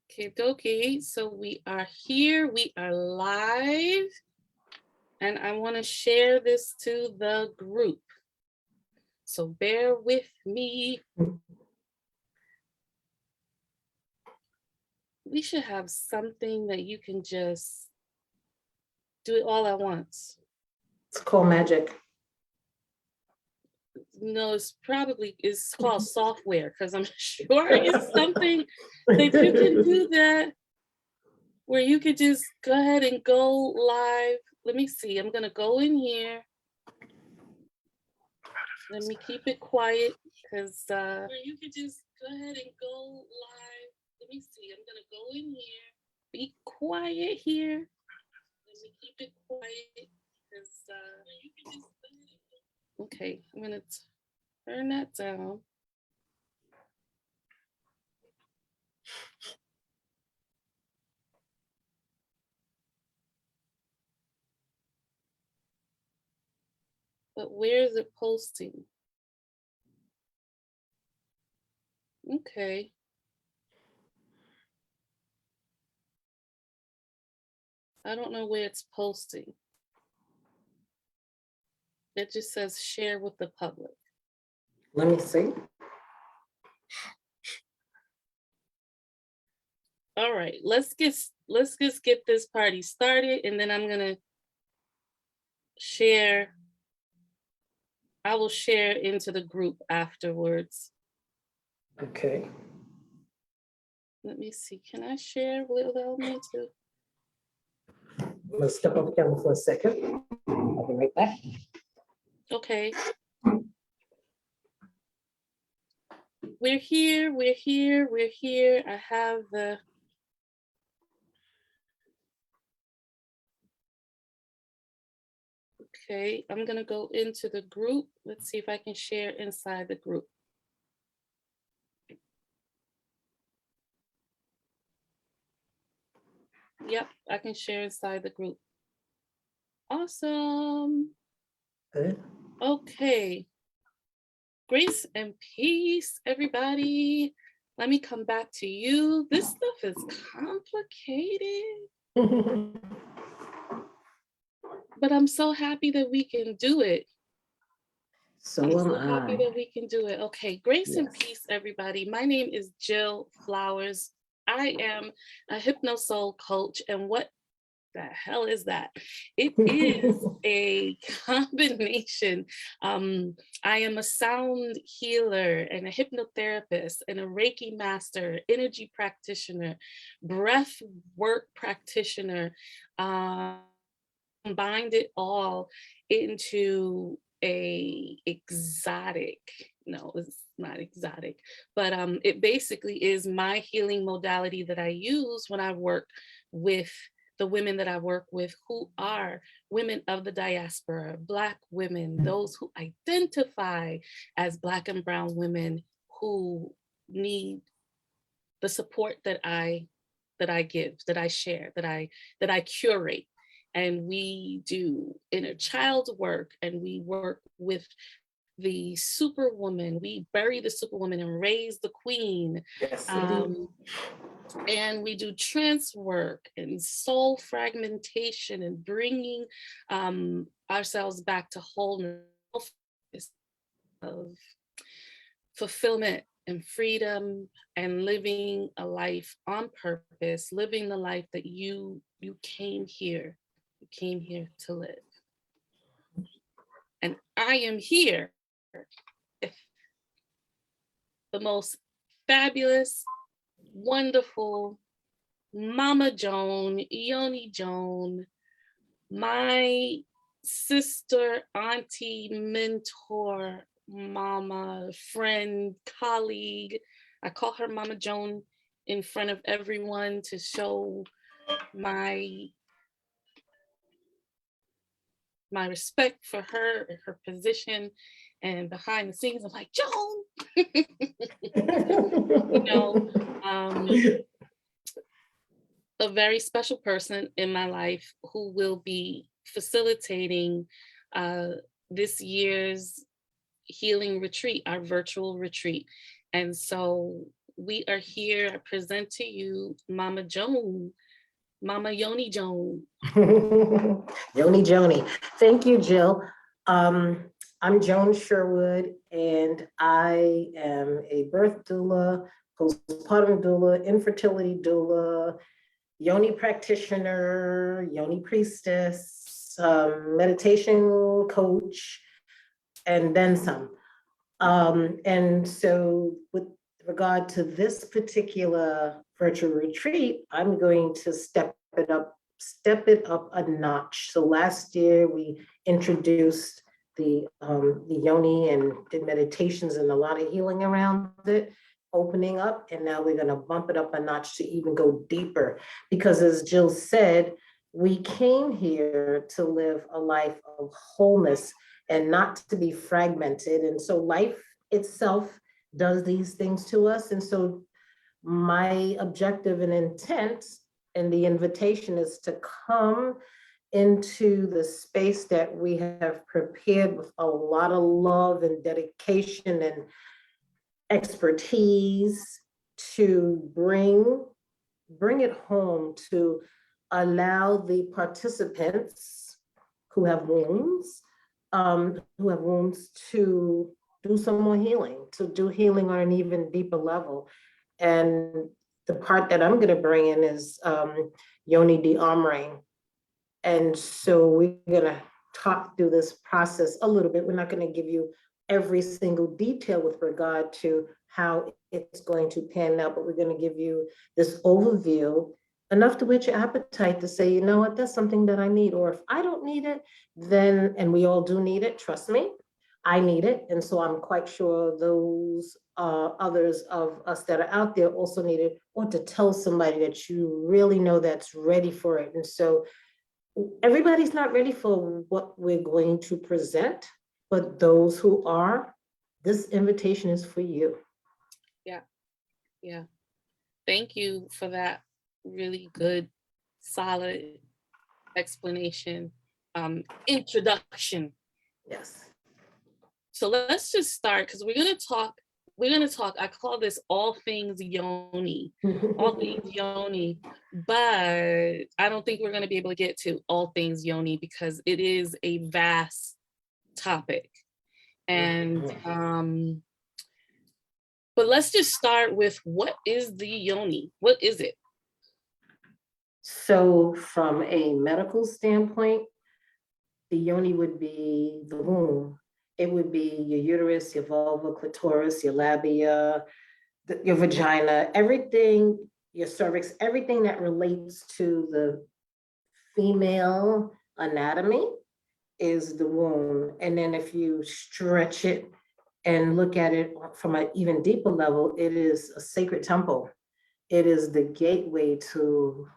Okay, dokie. So we are here. We are live. And I want to share this to the group. So bear with me. We should have something that you can just do it all at once. It's called magic. No, it's called software, because I'm sure it's something that you can do that where you could just go ahead and go live. Let me see. I'm gonna go in here. Let me keep it quiet because where you could just go ahead and go live. Let me see. I'm gonna go in here. Be quiet here. Let me keep it quiet because you can just. Okay, I'm gonna turn that down. But where is it posting? Okay. I don't know where it's posting. It just says share with the public. Let me see. All right, let's just get this party started, and then I'm gonna share. I will share into the group afterwards. Okay. Let me see. Can I share? Will it allow me to? I'm gonna step off camera for a second. I'll be right back. Okay. We're here. We're here. We're here. I have the. Okay, I'm gonna go into the group. Let's see if I can share inside the group. Yep, I can share inside the group. Awesome. Good. Okay. Grace and peace, everybody. Let me come back to you. This stuff is complicated, but I'm so happy that we can do it. I'm so happy that we can do it. Okay, grace and peace, everybody. My name is Jill Flowers. I am a hypnosoul coach, and what the hell is that? It is a combination. I am a sound healer and a hypnotherapist and a Reiki master, energy practitioner, breath work practitioner. Combined it all into a exotic, no, it's not exotic, but it basically is my healing modality that I use when I work with the women that I work with who are women of the diaspora, Black women, those who identify as Black and brown women who need the support that I give, that I share, that I curate. And we do inner child work, and we work with the superwoman. We bury the superwoman and raise the queen. Yes, And we do trance work and soul fragmentation and bringing ourselves back to wholeness of fulfillment and freedom and living a life on purpose, living the life that you came here to live. And I am here, the most fabulous, wonderful Mama Joan, Yoni Joan, my sister, auntie, mentor, mama, friend, colleague. I call her Mama Joan in front of everyone to show my respect for her and her position. And behind the scenes, I'm like, Joan, you know, a very special person in my life who will be facilitating this year's healing retreat, our virtual retreat. And so we are here. I present to you Mama Joan, Mama Yoni Joan. Yoni Joni. Thank you, Jill. I'm Joan Sherwood, and I am a birth doula, postpartum doula, infertility doula, Yoni practitioner, Yoni priestess, meditation coach, and then some. And so with regard to this particular virtual retreat, I'm going to step it up a notch. So last year we introduced the Yoni and did meditations and a lot of healing around it, opening up, and now we're going to bump it up a notch to even go deeper. Because as Jill said, we came here to live a life of wholeness and not to be fragmented. And so life itself does these things to us. And so my objective and intent and the invitation is to come into the space that we have prepared with a lot of love and dedication and expertise to bring it home, to allow the participants who have wounds to do some more healing, to do healing on an even deeper level. And the part that I'm going to bring in is Yoni de Armory. And so we're going to talk through this process a little bit. We're not going to give you every single detail with regard to how it's going to pan out, but we're going to give you this overview, enough to whet your appetite to say, you know what, that's something that I need. Or if I don't need it, then, and we all do need it, trust me, I need it. And so I'm quite sure those others of us that are out there also need it, or to tell somebody that you really know that's ready for it. And so everybody's not ready for what we're going to present, but those who are, this invitation is for you. Yeah. Thank you for that really good, solid explanation, introduction. Yes. So let's just start, because we're gonna talk, I call this all things Yoni, all things Yoni, but I don't think we're gonna be able to get to all things Yoni because it is a vast topic. And but let's just start with, what is the Yoni? What is it? So from a medical standpoint, the Yoni would be the womb. It would be your uterus, your vulva, clitoris, your labia, your vagina, everything, your cervix, everything that relates to the female anatomy is the womb. And then if you stretch it and look at it from an even deeper level, it is a sacred temple. It is the gateway to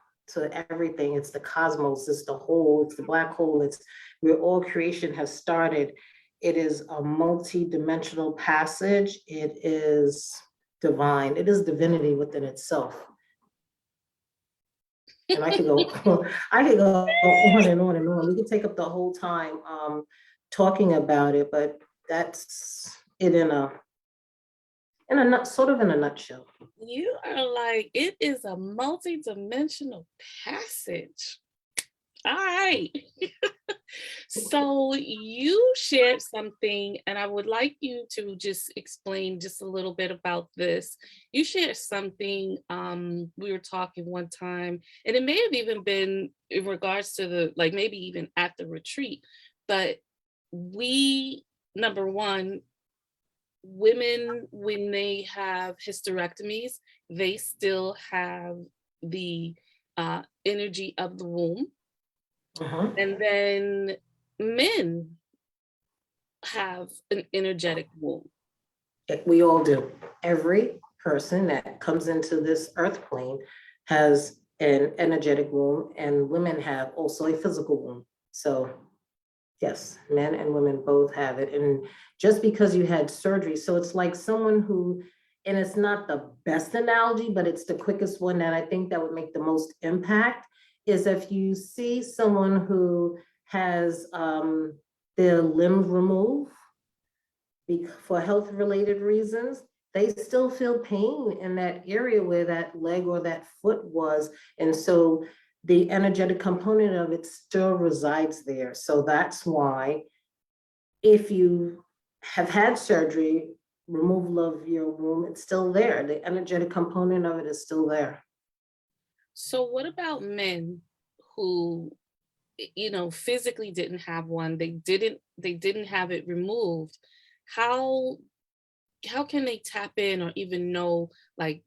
everything. It's the cosmos, it's the whole, it's the black hole, it's where all creation has started. It is a multi-dimensional passage. It is divine. It is divinity within itself. And I could go on and on and on. We could take up the whole time talking about it, but that's it in a sort of in a nutshell. You are like, it is a multi-dimensional passage. All right. So you shared something, and I would like you to just explain just a little bit about this. You shared something, we were talking one time, and it may have even been in regards to the, like maybe even at the retreat, but we, number one, women, when they have hysterectomies, they still have the energy of the womb. And then men have an energetic womb. We all do. Every person that comes into this earth plane has an energetic womb, and women have also a physical womb. So yes, men and women both have it. And just because you had surgery, so it's like someone who, and it's not the best analogy, but it's the quickest one that I think that would make the most impact, is if you see someone who has their limb removed for health related reasons, they still feel pain in that area where that leg or that foot was. And so the energetic component of it still resides there. So that's why if you have had surgery, removal of your womb, it's still there. The energetic component of it is still there. So what about men who, physically didn't have one? They didn't have it removed. How how can they tap in or even know, like,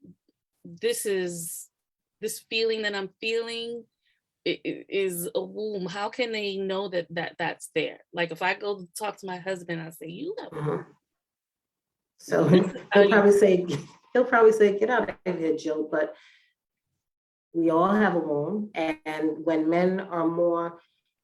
this is this feeling that I'm feeling is a womb? How can they know that's there? Like, if I go to talk to my husband, I say, you have a womb. Mhm. So This is how you. he'll probably say, get out of here, Jill. But we all have a womb. And when men are more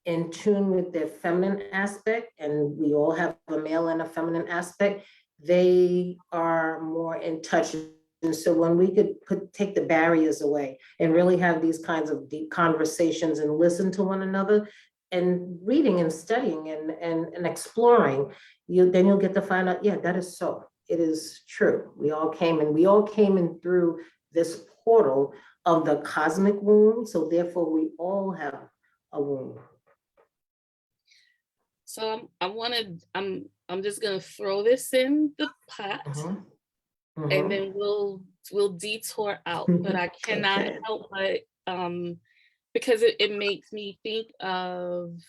in tune with their feminine aspect, and we all have a male and a feminine aspect, they are more in touch. And so when we could take the barriers away and really have these kinds of deep conversations and listen to one another and reading and studying and exploring, then you'll get to find out, yeah, that is so. It is true. We all came in through this portal of the cosmic womb. So therefore we all have a womb. So I'm just gonna throw this in the pot, Mhm, and mhm. then we'll detour out. But I cannot Okay. help but because it makes me think of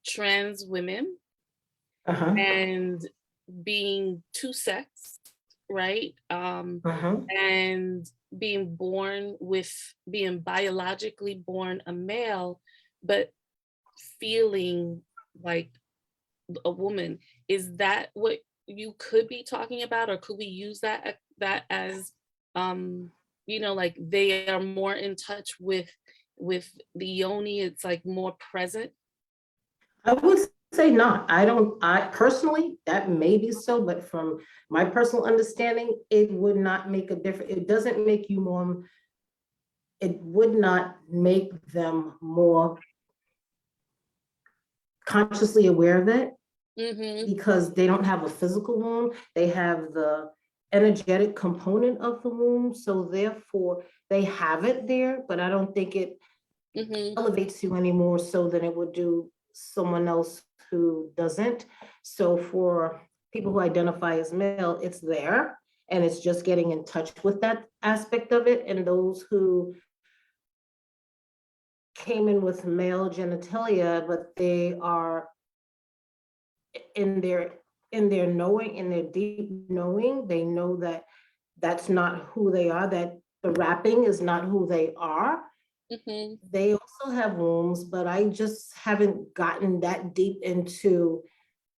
trans women Uh-huh. and being two sex, right? Uh-huh. And being biologically born a male, but feeling like a woman. Is that what you could be talking about, or could we use that as, like, they are more in touch with the yoni? It's like more present. I would say not. I personally, that may be so, but from my personal understanding, it would not make a difference. It doesn't make you more, it would not make them more consciously aware of it Mm-hmm. because they don't have a physical womb. They have the energetic component of the womb. So therefore they have it there, but I don't think it Mm-hmm. elevates you anymore so than it would do someone else who doesn't. So for people who identify as male, it's there and it's just getting in touch with that aspect of it. And those who came in with male genitalia, but they are in their knowing, in their deep knowing, they know that that's not who they are, that the wrapping is not who they are. Mm-hmm. They also have wombs, but I just haven't gotten that deep into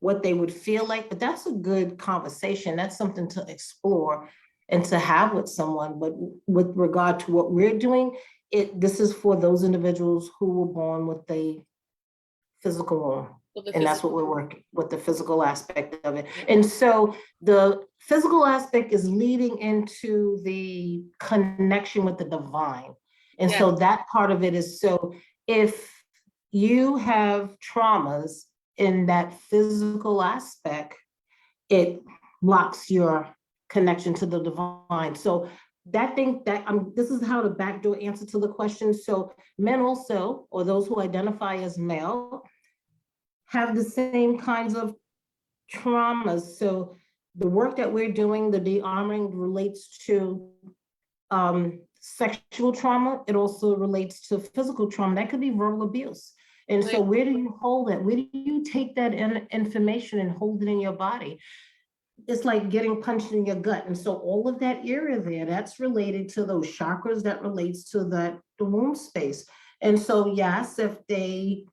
what they would feel like. But that's a good conversation. That's something to explore and to have with someone. But with regard to what we're doing, this is for those individuals who were born with a physical womb. Of the And that's what physical. we're working with, the physical aspect of it. Yeah. And so the physical aspect is leading into the connection with the divine. And Yeah. so that part of it is, so if you have traumas in that physical aspect, it blocks your connection to the divine. So that thing that this is how the backdoor answer to the question. So men also, or those who identify as male, have the same kinds of traumas. So the work that we're doing, the de-armoring, relates to sexual trauma. It also relates to physical trauma. That could be verbal abuse. And so Like, where do you hold it? Where do you take that information and hold it in your body? It's like getting punched in your gut. And so all of that area there, that's related to those chakras, that relates to the womb space. And so yes, if they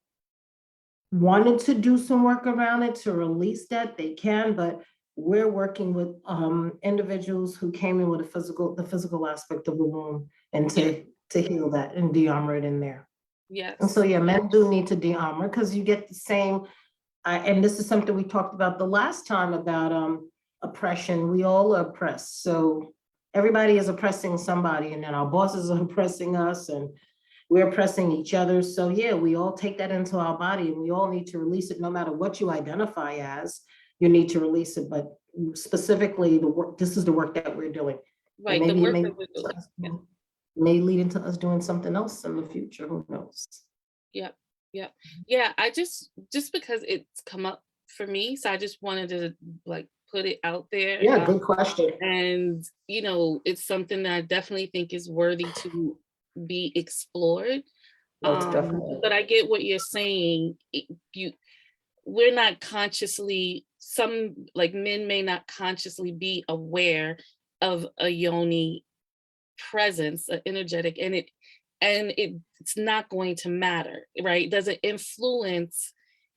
wanted to do some work around it to release that, they can, but we're working with individuals who came in with the physical aspect of the womb and yeah. to heal that and de-armor it in there. And so Yes. yeah, men do need to de-armor because you get the same, and this is something we talked about the last time about oppression. We all are oppressed. So everybody is oppressing somebody, and then our bosses are oppressing us, and we're oppressing each other. So yeah, we all take that into our body and we all need to release it no matter what you identify as. You need to release it, but specifically the work, this is the work that we're doing. And Right, the maybe it work may, that we're doing. Yeah. may lead into us doing something else in the future, who knows? Yep. Yep. Yeah. I just because it's come up for me, so I just wanted to like put it out there. Yeah, good question. And it's something that I definitely think is worthy to be explored. Most definitely. But I get what you're saying. We're not consciously, some like men may not consciously be aware of a yoni presence, energetic, it's not going to matter, right? It doesn't influence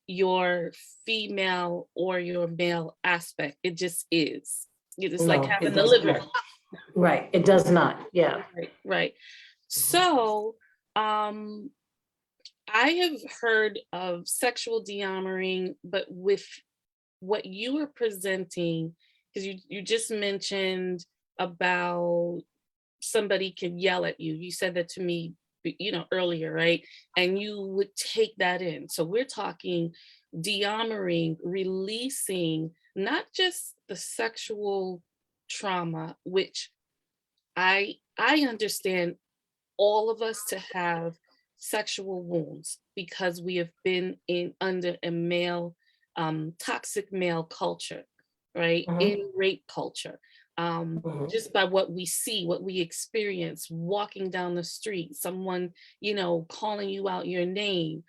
your female or your male aspect. It just is. It's like No, it having the doesn't. liver. Right. Right, it does not. Yeah. Right, right. So, um, I have heard of sexual de-armoring, but with what you were presenting, because you just mentioned about somebody can yell at you. You said that to me, earlier, right? And you would take that in. So we're talking de-armoring, releasing not just the sexual trauma, which I understand all of us to have sexual wounds because we have been in under a male toxic male culture, right? Mhm, In rape culture. mhm. Just by what we see, what we experience, walking down the street, someone, calling you out your name.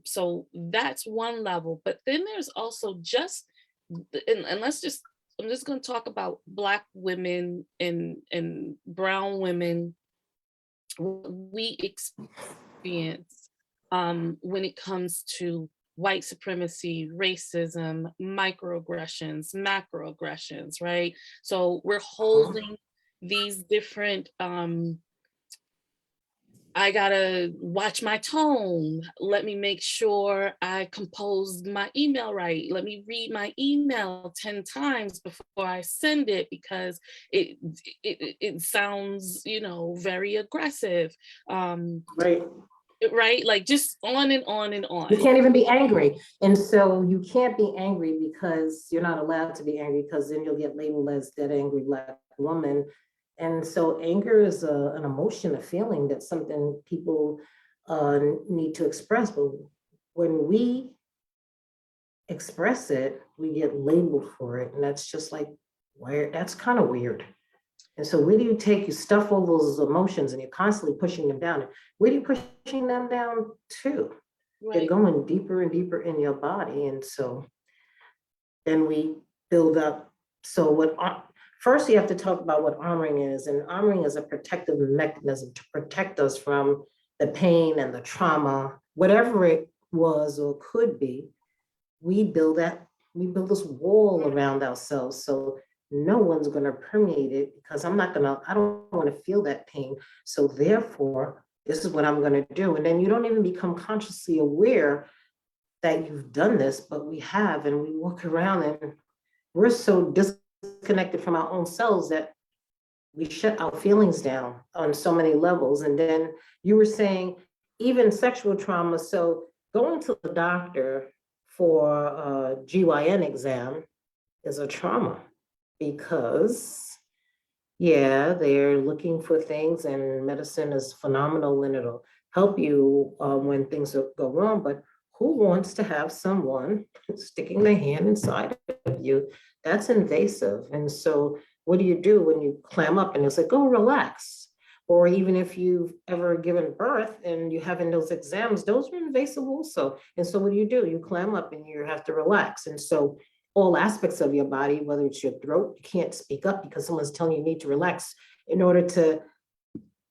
So that's one level. But then there's also just, and let's just, I'm just going to talk about Black women and brown women, what we experience when it comes to white supremacy, racism, microaggressions, macroaggressions, right? So we're holding these different I gotta watch my tone. Let me make sure I composed my email right. Let me read my email 10 times before I send it because it sounds, very aggressive. Right. Right? Like just on and on and You on. can't even be angry. And so you can't be angry because you're not allowed to be angry because then you'll get labeled as that angry Black woman. And so anger is an emotion, a feeling that's something people need to express. But when we express it, we get labeled for it. And that's just like, that's kind of weird. And so where do you take, you stuff all those emotions and you're constantly pushing them down. Where do you pushing them down to? They're Right. going deeper and deeper in your body. And so then we build up. So first you have to talk about what armoring is. And armoring is a protective mechanism to protect us from the pain and the trauma, whatever it was or could be. We build this wall around ourselves. So no one's going to permeate it because I don't want to feel that pain. So therefore, this is what I'm going to do. And then you don't even become consciously aware that you've done this, but we have, and we walk around and we're so disconnected from our own selves that we shut our feelings down on so many levels. And then you were saying even sexual trauma. So going to the doctor for a GYN exam is a trauma because yeah, they're looking for things and medicine is phenomenal and it'll help you when things go wrong. But who wants to have someone sticking their hand inside of you? That's invasive. And so what do you do when you clam up and it's like, go relax? Or even if you've ever given birth and you're having those exams, those are invasive also. And so what do? You clam up and you have to relax. And so all aspects of your body, whether it's your throat, you can't speak up because someone's telling you need to relax in order to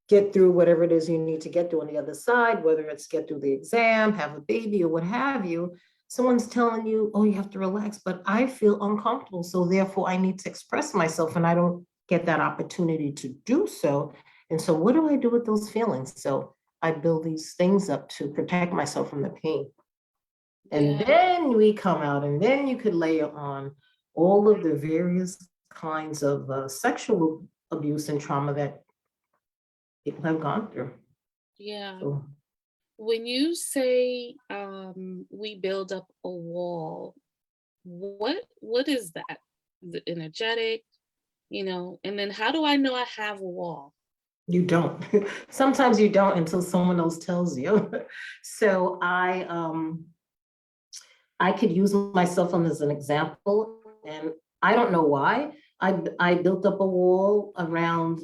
get through whatever it is you need to get through on the other side, whether it's get through the exam, have a baby, or what have you. Someone's telling you, oh, you have to relax, but I feel uncomfortable. So therefore, I need to express myself and I don't get that opportunity to do so. And so, what do I do with those feelings? So, I build these things up to protect myself from the pain. And Yeah. then we come out, and then you could layer on all of the various kinds of sexual abuse and trauma that people have gone through. Yeah. So, When you say we build up a wall, what is that? Is it energetic? And then how do I know I have a wall? You don't. Sometimes you don't until someone else tells you. So I could use myself as an example, and I don't know why. I built up a wall around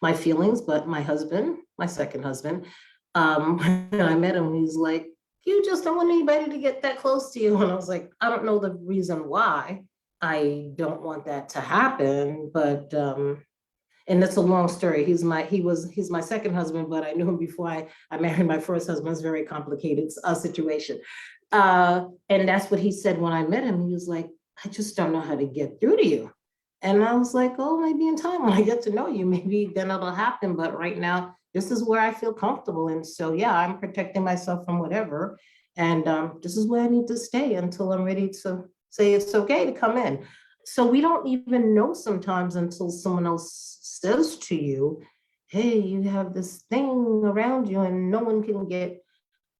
my feelings, but my husband, my second husband, when I met him, he's like, "You just don't want anybody to get that close to you." And I was like, "I don't know the reason why. I don't want that to happen, but and it's a long story. He's my second husband, but I knew him before I married my first husband. It's a very complicated situation. And that's what he said when I met him. He was like, "I just don't know how to get through to you." And I was like, "Oh, maybe in time when I get to know you, maybe then it'll happen. But right now, this is where I feel comfortable." And so, yeah, I'm protecting myself from whatever. And this is where I need to stay until I'm ready to say it's okay to come in. So we don't even know sometimes until someone else says to you, "Hey, you have this thing around you and no one can get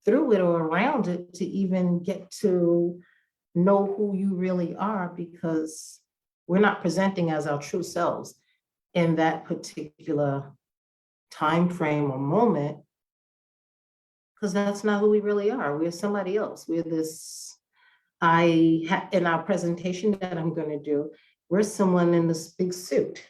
through it or around it to even get to know who you really are, because we're not presenting as our true selves in that particular time frame or moment, because that's not who we really are. We're somebody else. We're this, in our presentation that I'm going to do, we're someone in this big suit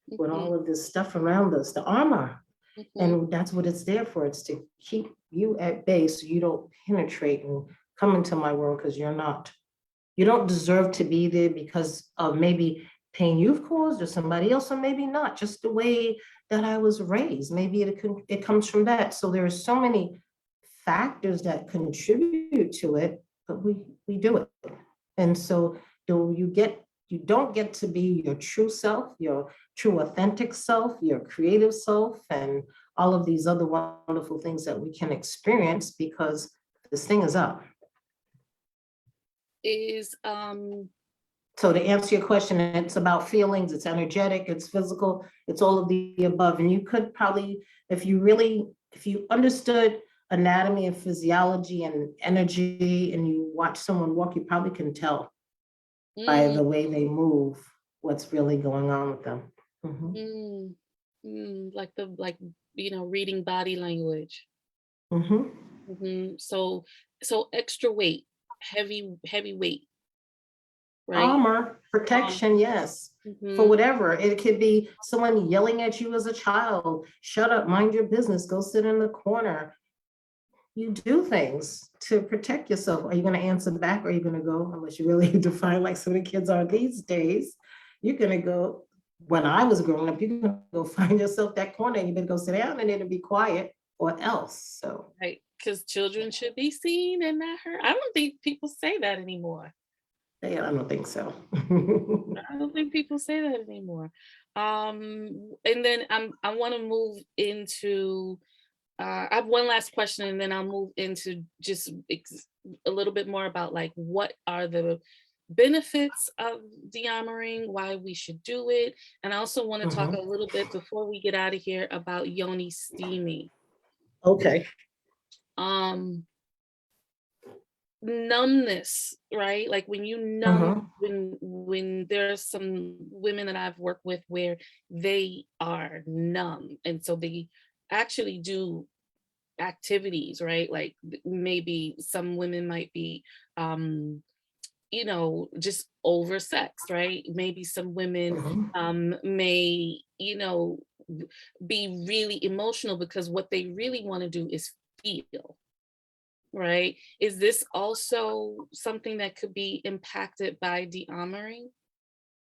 with Mhm, all of this stuff around us, the armor. mhm. And that's what it's there for. It's to keep you at bay so you don't penetrate and come into my world, because you don't deserve to be there because of maybe pain you've caused or somebody else, or maybe not, just the way that I was raised. Maybe it comes from that. So there are so many factors that contribute to it, but we do it. And so do you don't get to be your true self, your true authentic self, your creative self, and all of these other wonderful things that we can experience, because this thing is up. Is So to answer your question, it's about feelings, it's energetic, it's physical, it's all of the above. And you could probably, if you understood anatomy and physiology and energy and you watch someone walk, you probably can tell by mm, the way they move what's really going on with them. mm, reading body language. Mhm. So extra weight, heavy weight, right? Armor, Um, protection, yes. For mhm. whatever. It could be someone yelling at you as a child, "Shut up, mind your business, go sit in the corner." You do things to protect yourself. Are you going to answer back, or are you going to go, unless you really define like some of the kids are these days, you're going to go, when I was growing up, you're going to go find yourself that corner and you better go sit down and it'll be quiet or else. So, Right, because children should be seen and not heard. I don't think people say that anymore. yeah, I don't think so. I don't think people say that anymore. And then I want to move into. I have one last question, and then I'll move into just a little bit more about like what are the benefits of de-armoring, why we should do it, and I also want to talk a Mhm. little bit before we get out of here about Yoni steaming. Okay. Um, Numbness, right? Like when you numb, Mhm. when there's some women that I've worked with where they are numb, and so they actually do activities, right? Like maybe some women might be just oversexed, right? Maybe some women Mhm. may, be really emotional because what they really want to do is feel, right? Is this also something that could be impacted by de-armoring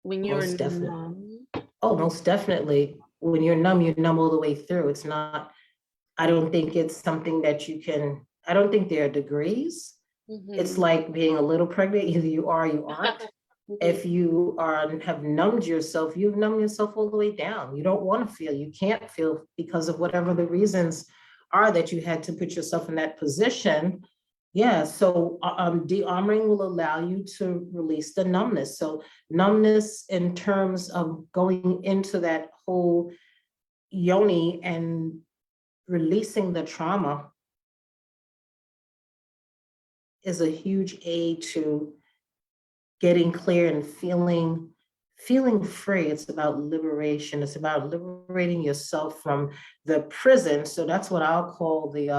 when you're Most definitely. numb? Oh, most definitely. When you're numb all the way through. It's not, I don't think it's something that you can, I don't think there are degrees. It's Hmm. like being a little pregnant, either you are or you aren't. Hmm. If you have numbed yourself, you've numbed yourself all the way down. You don't want to feel, you can't feel because of whatever the reasons are that you had to put yourself in that position. Yeah, so de-armoring will allow you to release the numbness. So numbness in terms of going into that whole yoni and releasing the trauma is a huge aid to getting clear and feeling free. It's about liberation. It's about liberating yourself from the prison. So that's what I'll call the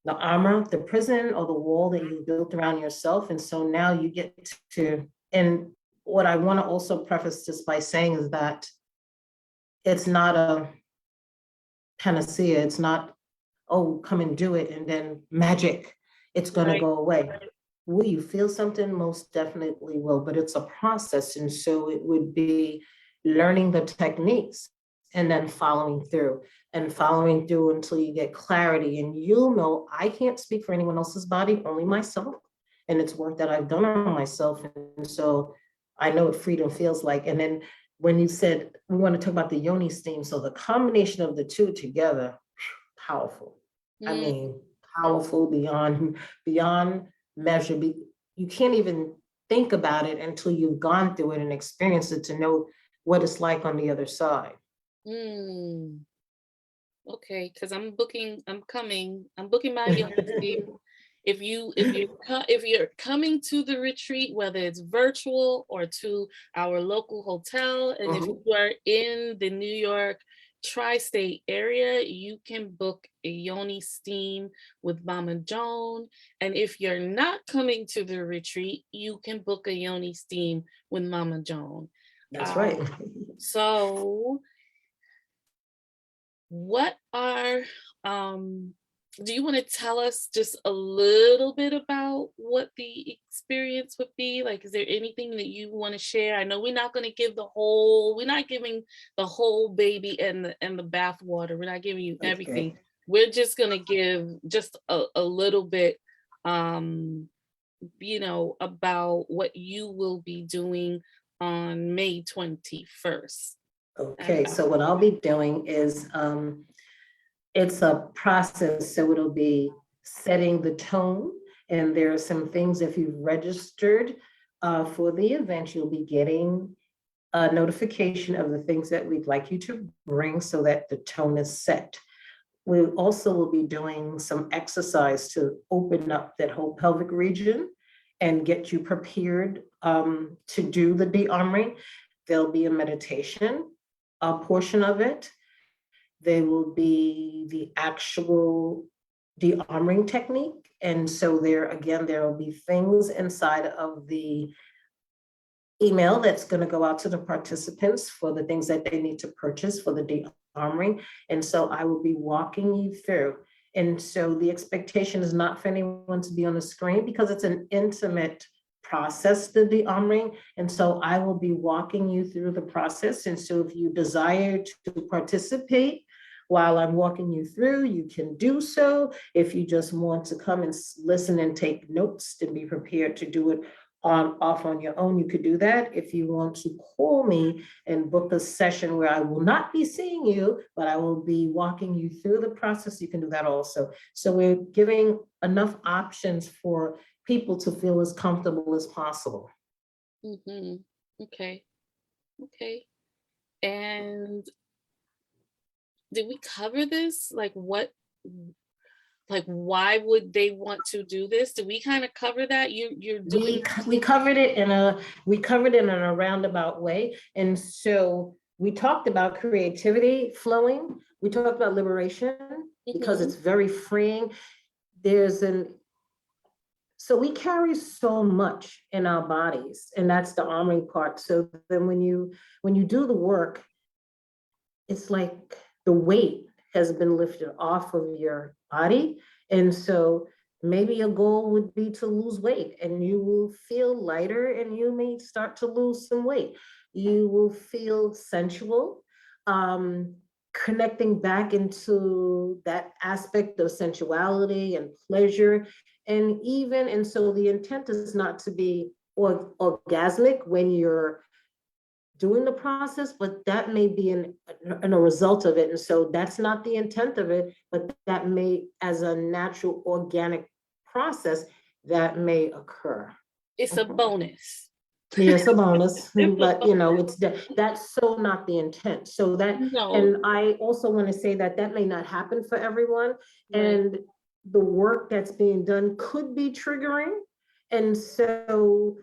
armor, the prison or the wall that you built around yourself. And so now you get to, and what I want to also preface this by saying is that it's not a panacea. It's not, oh, come and do it and then magic, it's going to Right. go away. Will you feel something? Most definitely will, but it's a process. And so it would be learning the techniques and then following through until you get clarity. And you'll know, I can't speak for anyone else's body, only myself. And it's work that I've done on myself. And so I know what freedom feels like. And then when you said we want to talk about the Yoni steam, so the combination of the two together, powerful. I Mm, mean, powerful beyond measure. You can't even think about it until you've gone through it and experienced it to know what it's like on the other side. mm. Okay, because I'm booking my yoga team. If you're coming to the retreat, whether it's virtual or to our local hotel, and if Mhm. you are in the New York tri-state area, you can book a Yoni steam with Mama Joan. And if you're not coming to the retreat, you can book a Yoni steam with Mama Joan. That's Um, right. so what are, do you want to tell us just a little bit about what the experience would be? Like, is there anything that you want to share? I know we're not going to give we're not giving the whole baby and the bath water. We're not giving you everything. Okay. We're just going to give just a little bit, um, about what you will be doing on May 21st. Okay. So what I'll be doing is it's a process. So it'll be setting the tone. And there are some things, if you've registered for the event, you'll be getting a notification of the things that we'd like you to bring so that the tone is set. We also will be doing some exercise to open up that whole pelvic region and get you prepared to do the de-armoring. There'll be a meditation portion of it. There will be the actual de-armoring technique. And so there, again, there will be things inside of the email that's going to go out to the participants for the things that they need to purchase for the de-armoring. And so I will be walking you through. And so the expectation is not for anyone to be on the screen because it's an intimate process, the de-armoring. And so I will be walking you through the process. And so if you desire to participate while I'm walking you through, you can do so. If you just want to come and listen and take notes and be prepared to do it off on your own, you could do that. If you want to call me and book a session where I will not be seeing you, but I will be walking you through the process, you can do that also. So we're giving enough options for people to feel as comfortable as possible. Mm-hmm. Okay. Okay. And did we cover this? Like why would they want to do this? Did we kind of cover that? You're doing. We covered it in a roundabout way. And so we talked about creativity flowing. We talked about liberation because Mhm. it's very freeing. There's an So we carry so much in our bodies, and that's the armoring part. So then when you do the work, it's like the weight has been lifted off of your body. And so maybe your goal would be to lose weight, and you will feel lighter and you may start to lose some weight. You will feel sensual, connecting back into that aspect of sensuality and pleasure. And so the intent is not to be orgasmic when you're doing the process, but that may be a result of it. And so that's not the intent of it, but that may, as a natural organic process, that may occur. It's a bonus. Yeah, it's a bonus, It's a but that's so not the intent. So that, no. and I also want to say that that may not happen for everyone. Right. And the work that's being done could be triggering. And so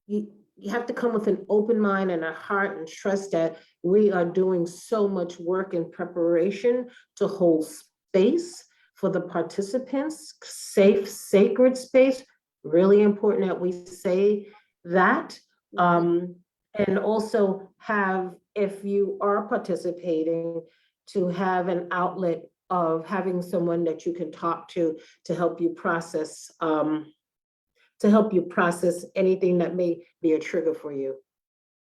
you have to come with an open mind and a heart and trust that we are doing so much work in preparation to hold space for the participants, safe, sacred space. Really important that we say that. Mhm. Um, and also have, if you are participating, to have an outlet of having someone that you can talk to help you process anything that may be a trigger for you.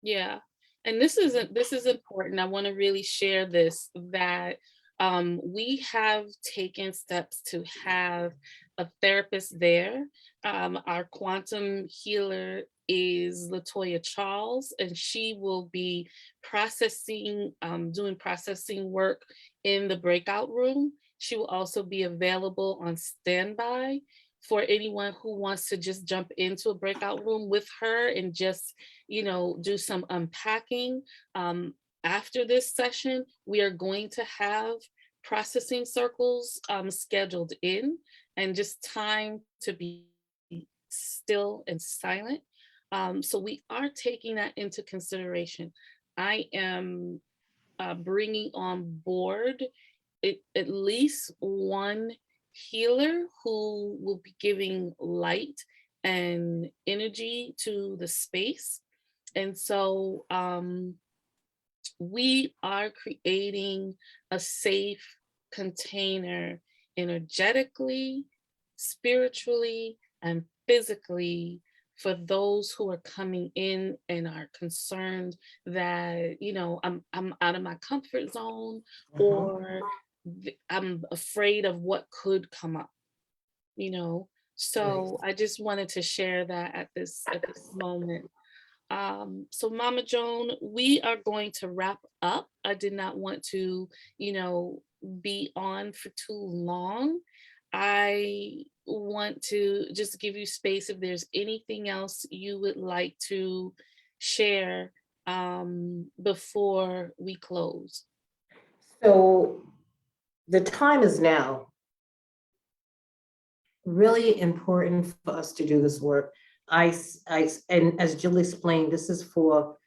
Yeah. And this is important. I want to really share this that we have taken steps to have a therapist there. Our quantum healer is Latoya Charles, and she will be doing processing work in the breakout room. She will also be available on standby for anyone who wants to just jump into a breakout room with her and just do some unpacking. After this session, we are going to have processing circles scheduled in and just time to be still and silent. So we are taking that into consideration. I am bringing on board at least one healer who will be giving light and energy to the space. And so we are creating a safe container energetically, spiritually, and physically for those who are coming in and are concerned that I'm out of my comfort zone, Mhm. or I'm afraid of what could come up you know Right. so I just wanted to share that at this moment. So Mama Joan, we are going to wrap up. I did not want to, be on for too long. I want to just give you space if there's anything else you would like to share before we close. So the time is now. Really important for us to do this work. And as Jill explained, this is for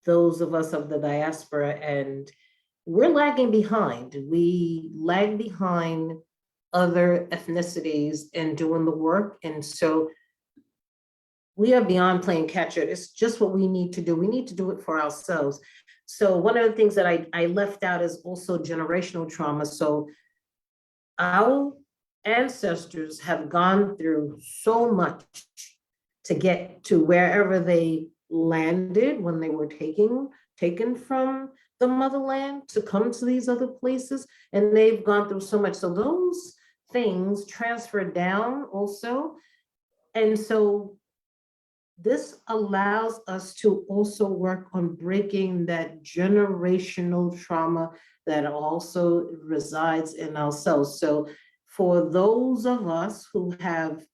those of us of the diaspora, and we're lagging behind. We lag behind other ethnicities in doing the work. And so we are beyond playing catch up. It's just what we need to do. We need to do it for ourselves. So one of the things that I left out is also generational trauma. So our ancestors have gone through so much to get to wherever they landed when they were taken from the motherland to come to these other places, and they've gone through so much. So those things transfer down also. And so this allows us to also work on breaking that generational trauma that also resides in ourselves. So for those of us who have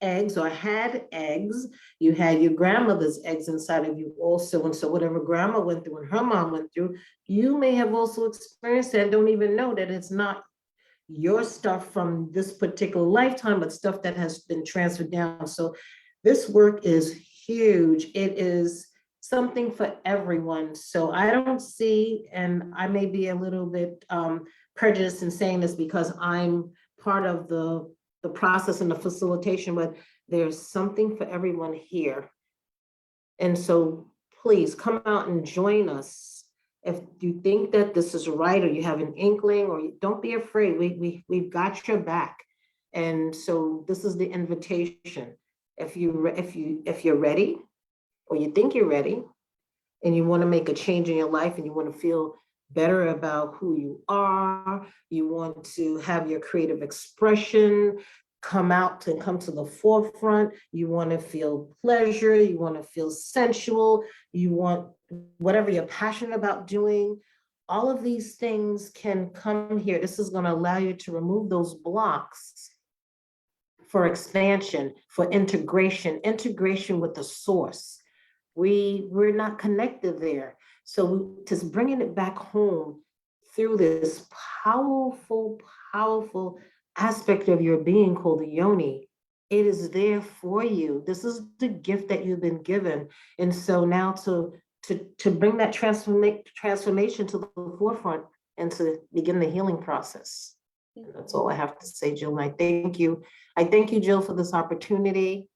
eggs or had eggs, you had your grandmother's eggs inside of you also. And so whatever grandma went through and her mom went through, you may have also experienced that and don't even know that it's not your stuff from this particular lifetime, but stuff that has been transferred down. So this work is huge. It is something for everyone. So I don't see, and I may be a little bit prejudiced in saying this because I'm part of the process and the facilitation, but there's something for everyone here. And so please come out and join us. If you think that this is right, or you have an inkling, or don't be afraid, we've got your back. And so this is the invitation. If you're ready, or you think you're ready, and you want to make a change in your life, and you want to feel better about who you are, you want to have your creative expression come to the forefront, you want to feel pleasure, you want to feel sensual, you want whatever you're passionate about doing, all of these things can come here. This is going to allow you to remove those blocks for expansion, for integration with the source. We're not connected there. So just bringing it back home through this powerful, powerful aspect of your being called the yoni, it is there for you. This is the gift that you've been given. And so now to bring that transformation to the forefront and to begin the healing process. And that's all I have to say, Jill. And I thank you. I thank you, Jill, for this opportunity.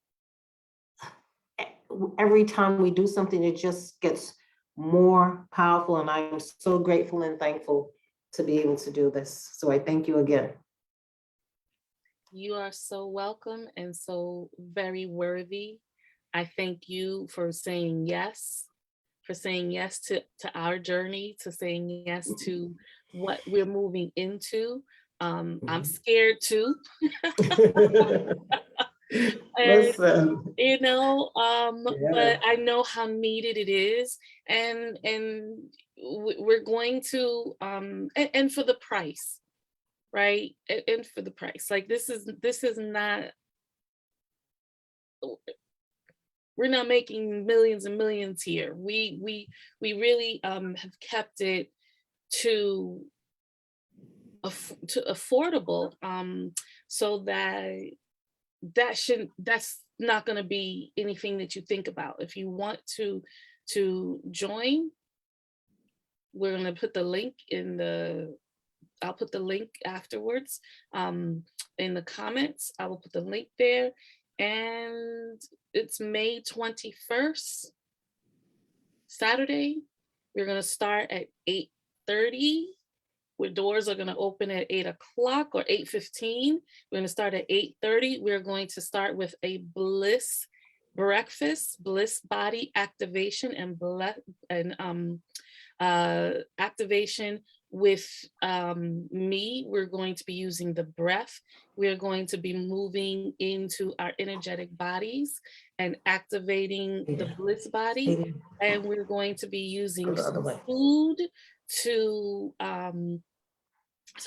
Every time we do something, it just gets more powerful. And I'm so grateful and thankful to be able to do this. So I thank you again. You are so welcome and so very worthy. I thank you for saying yes, to our journey, to saying yes to what we're moving into. I'm scared too. Listen. You know, Yeah. but I know how needed it is, and we're going to and for the price, right? And for the price, like this is not, we're not making millions and millions here. We really have kept it to affordable, so that's not going to be anything that you think about. If you want to join, we're going to put the link in the, I'll put the link afterwards, in the comments. I will put the link there, and it's May 21st, Saturday. We're going to start at 8:30. Where doors are going to open at 8 o'clock or 8:15. We're going to start at 8:30. We're going to start with a bliss breakfast, bliss body activation, and activation with me. We're going to be using the breath. We're going to be moving into our energetic bodies and activating the bliss body. And we're going to be using food to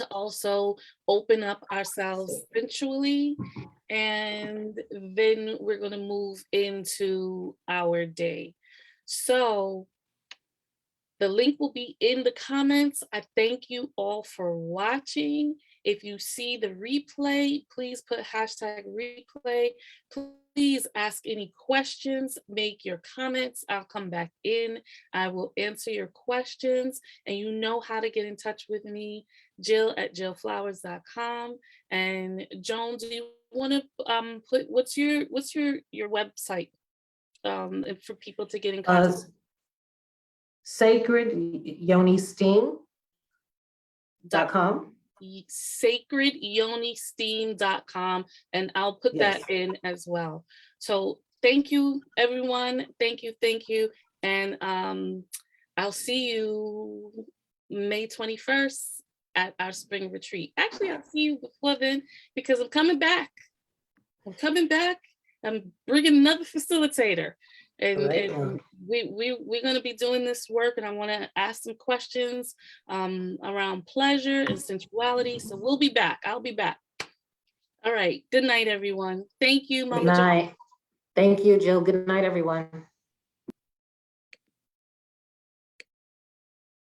also open up ourselves sensually. And then we're going to move into our day. So the link will be in the comments. I thank you all for watching. If you see the replay, please put #replay. Please ask any questions, make your comments. I'll come back in. I will answer your questions, and you know how to get in touch with me, jill@jillflowers.com. And Joan, do you want to put what's your website for people to get in contact? Sacred Yoni Steam.com. sacredyonisteam.com, and I'll put that in as well. So thank you, everyone. Thank you. And I'll see you May 21st at our spring retreat. Actually, I'll see you before then, because I'm coming back. I'm bringing another facilitator. And we're going to be doing this work, and I want to ask some questions around pleasure and sensuality. So we'll be back. I'll be back. All right. Good night, everyone. Thank you, Mama. Good night. Thank you, Jill. Good night, everyone.